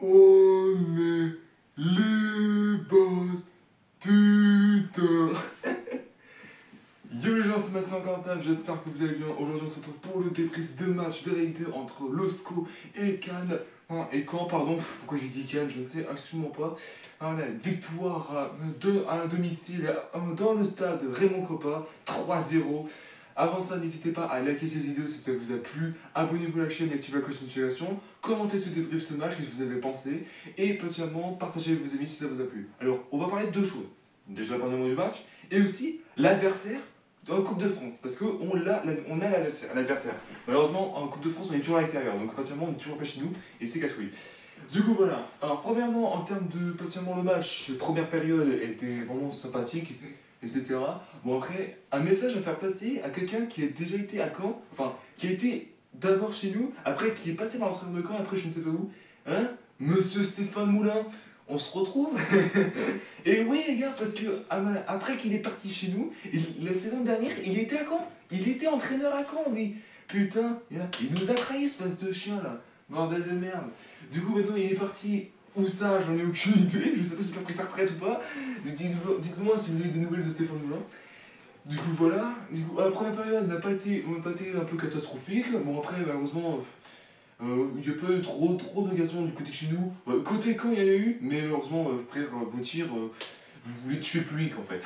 On est les boss, putain. Yo les gens, c'est Mathieu Quentin, j'espère que vous allez bien. Aujourd'hui on se retrouve pour le débrief de match de la Ligue 2 entre LOSCO et Cannes. Et Caen, pardon, pourquoi j'ai dit Cannes, je ne sais absolument pas. Voilà, victoire à domicile dans le stade Raymond Kopa, 3-0. Avant ça, n'hésitez pas à liker cette vidéo si ça vous a plu, abonnez-vous à la chaîne et activez la cloche de notification, commentez ce débrief de ce match, qu'est-ce que vous avez pensé, et patiemment partagez avec vos amis si ça vous a plu. Alors, on va parler de deux choses. Déjà, le premier mot du match, et aussi l'adversaire dans la Coupe de France, parce qu'on a l'adversaire. Malheureusement, en Coupe de France, on est toujours à l'extérieur, donc pratiquement, on est toujours pas chez nous, et c'est casse-couille. Du coup, voilà. Alors, premièrement, en termes de pratiquement le match, première période était vraiment sympathique, etc. Bon, après, un message à faire passer à quelqu'un qui a déjà été à Caen, enfin, qui a été d'abord chez nous, après qui est passé par l'entraîneur de Caen, après je ne sais pas où. Hein, Monsieur Stéphane Moulin, on se retrouve. Et oui, les gars, parce que après qu'il est parti chez nous, la saison dernière, il était à Caen. Il était entraîneur à Caen, lui. Putain, il nous a trahi, ce passe de chien là. Bordel de merde. Du coup, maintenant, il est parti. Où ça, j'en ai aucune idée. Je sais pas s'il a pris sa retraite ou pas. Dites-moi si vous avez des nouvelles de Stéphane Moulin. Du coup, voilà. Du coup, la première période n'a pas été un peu catastrophique. Bon, après, malheureusement, il n'y a pas eu trop d'occasions du côté de chez nous. Côté Caen, il y en a eu, mais malheureusement, frère, vos tirs, vous voulez tuer le public en fait.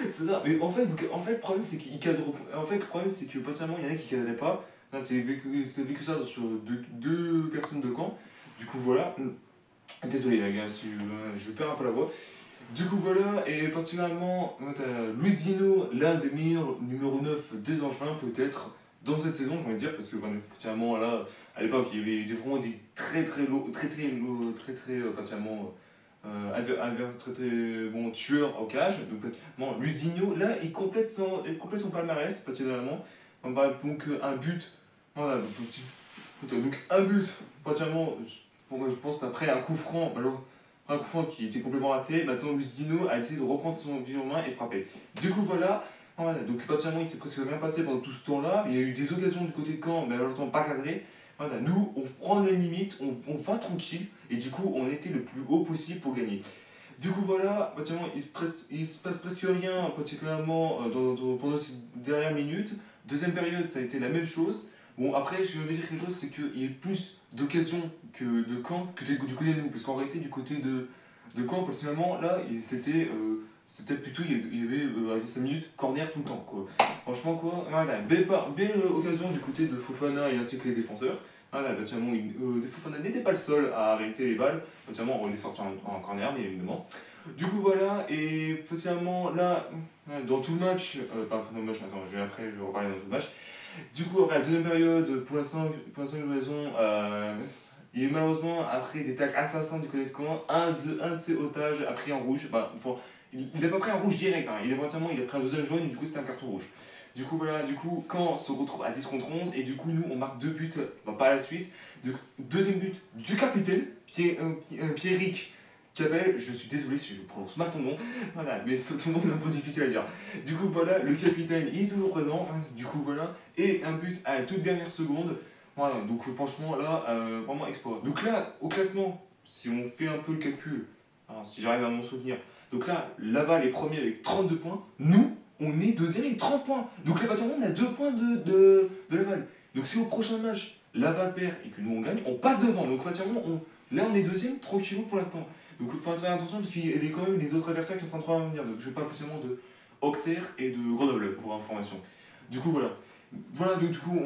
C'est ça. Mais en fait, le problème, c'est qu'il cadre. En fait, le problème, c'est que potentiellement, il y en a qui cadraient pas. Là, c'est vécu ça sur deux personnes de Caen. Du coup, voilà. Désolé, les gars, si je perds un peu la voix. Du coup, voilà, et particulièrement, Luis Dino, l'un des meilleurs numéro 9 des Angevins, peut-être dans cette saison, je vais dire, parce que particulièrement là, à l'époque, il y avait vraiment des très lourds, particulièrement, très bon tueurs au cage. Donc, bon, Luis Dino, là, il complète son palmarès, particulièrement. Donc, un but, voilà, donc un but, particulièrement, pour moi, je pense, après un coup franc, malheureusement un coup franc qui était complètement raté. Maintenant, Luis Dino a essayé de reprendre son vie en main et frapper. Du coup, voilà. Voilà. Donc, partiellement, il s'est presque rien passé pendant tout ce temps-là. Il y a eu des occasions du côté de Caen, mais malheureusement pas cadrées. Voilà. Nous, on prend les limites, on va tranquille, et du coup, on était le plus haut possible pour gagner. Du coup, voilà, partiellement, il se passe presque rien, particulièrement pendant ces dernières minutes. Deuxième période, ça a été la même chose. Bon, après, je vais dire quelque chose, c'est qu'il y a plus d'occasions que de Caen que du côté de nous. Parce qu'en réalité, du côté de Caen, personnellement, là, c'était plutôt, il y avait à 5 minutes, corner tout le temps, quoi. Franchement, quoi, voilà, belle occasion du côté de Fofana et ainsi que les défenseurs. Voilà, particulièrement, Fofana n'était pas le seul à arrêter les balles. Particulièrement, on les sorti en corner, bien évidemment. Du coup, voilà, et particulièrement, là, dans tout le match, pas dans le match, attends, je vais reparler dans tout le match. Du coup, après la deuxième période, pour l'instant, une raison, il y a eu malheureusement, après des tacles assassins du côté de Caen, un de ses otages a pris un rouge. Il n'a pas pris un rouge direct, hein. Il a pris un deuxième jaune et du coup c'était un carton rouge. Du coup, voilà, Caen se retrouve à 10 contre 11 et du coup, nous on marque deux buts, pas à la suite. Donc, deuxième but du capitaine, Pierrick Cabel, je suis désolé si je prononce mal ton nom, voilà, mais ton nom est un peu difficile à dire. Du coup, voilà, le capitaine il est toujours présent, hein. Du coup, voilà, et un but à la toute dernière seconde. Voilà, donc franchement, là, vraiment exploit. Donc là, au classement, si on fait un peu le calcul, alors, si j'arrive à m'en souvenir, donc là, Laval est premier avec 32 points, nous, on est deuxième avec 30 points. Donc là, pratiquement, on a 2 points de Laval. Donc si au prochain match, Laval perd et que nous on gagne, on passe devant. Donc pratiquement, là, on est deuxième, tranquillou pour l'instant. Donc il faut faire attention parce qu'il y a quand même les autres adversaires qui sont en train de venir. Donc je parle particulièrement de Auxerre et de Grenoble pour information. Du coup, voilà. Voilà, donc du coup,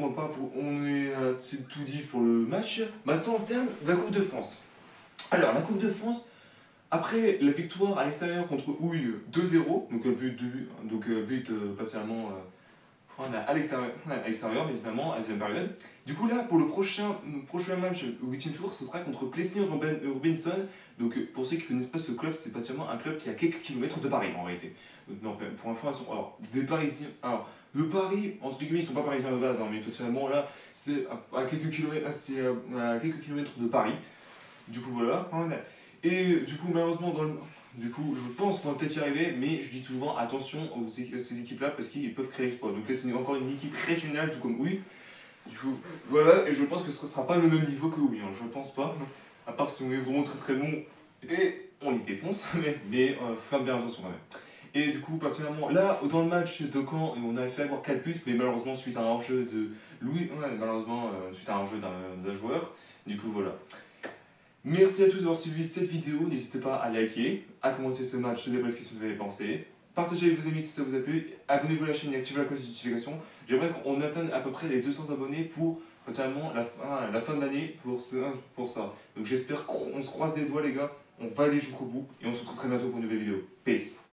c'est tout dit pour le match. Maintenant, en termes de la Coupe de France. Alors, la Coupe de France, après la victoire à l'extérieur contre Houille 2-0, donc but partiellement à l'extérieur, évidemment, à la deuxième période. Du coup, là, pour le prochain match, le 8 tour, ce sera contre Plessis Robinson. Donc, pour ceux qui ne connaissent pas ce club, c'est partiellement un club qui est à quelques kilomètres de Paris en réalité. Donc, non, pour information, alors, des Parisiens. Alors, de Paris, entre guillemets, ils ne sont pas parisiens de base, hein, mais totalement là, c'est à quelques kilomètres, à quelques kilomètres de Paris. Du coup, voilà. Et du coup, malheureusement, du coup, je pense qu'on va peut-être y arriver, mais je dis souvent attention à ces équipes-là parce qu'ils peuvent créer l'exploit. Donc là, c'est encore une équipe régionale, tout comme oui. Du coup, voilà, et je pense que ce ne sera pas le même niveau que oui, hein, je pense pas. À part si on est vraiment très bon, et on les défonce, mais faut faire bien attention quand même. Et du coup, particulièrement là, dans le match de Caen, on avait fait avoir 4 buts, mais malheureusement, suite à un hors-jeu de Louis, ouais, malheureusement, suite à un hors-jeu d'un joueur. Du coup, voilà. Merci à tous d'avoir suivi cette vidéo. N'hésitez pas à liker, à commenter ce match, se débattre ce que vous avez pensé. Partagez avec vos amis si ça vous a plu. Abonnez-vous à la chaîne et activez la cloche de notification. J'aimerais qu'on atteigne à peu près les 200 abonnés pour notamment la fin de l'année pour ça. Donc j'espère qu'on se croise les doigts, les gars. On va aller jusqu'au bout et on se retrouve très bientôt pour une nouvelle vidéo. Peace.